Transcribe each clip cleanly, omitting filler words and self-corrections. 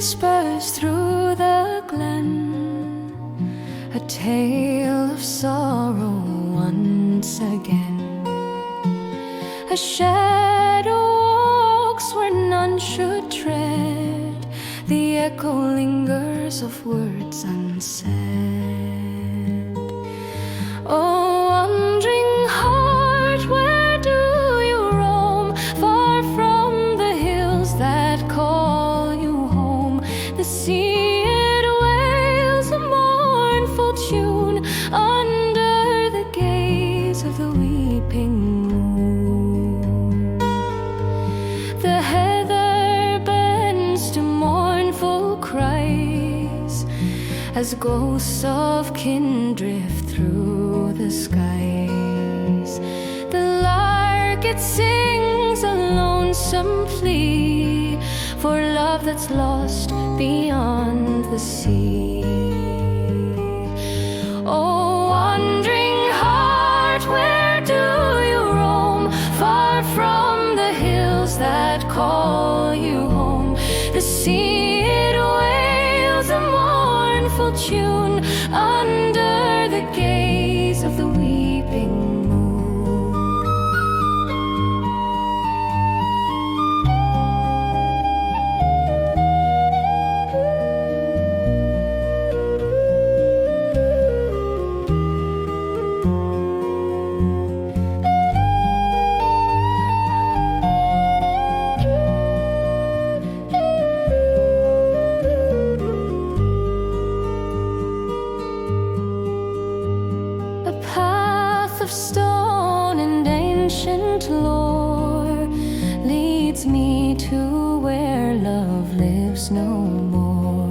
whispers through the glen, a tale of sorrow once again. A shadow walks where none should tread, the echo lingers of words unsaid. Oh, wandering heart, where do you roam? Far from the hills that call you home. The sea, it wails a mournful tune under the gaze of the weeping moon. The heather bends to mournful cries as ghosts of kin drift through the skies. The lark, it sings a lonesome plea for love that's lost beyond the sea. Oh, wandering heart, where do you roam? Far from the hills that call you home. The sea, it wails a mournful tune under the gaze of the weeping moon. Of stone and ancient lore leads me to where love lives no more.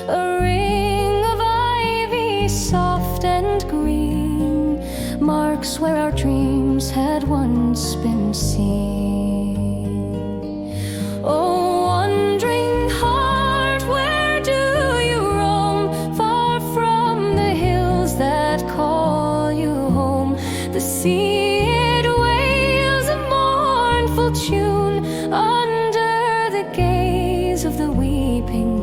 A ring of ivy soft and green marks where our dreams had once been seen. Oh, wandering heart, where do you roam? Far from the hills that call you home. The sea, it wails a mournful tune under the gaze of the weeping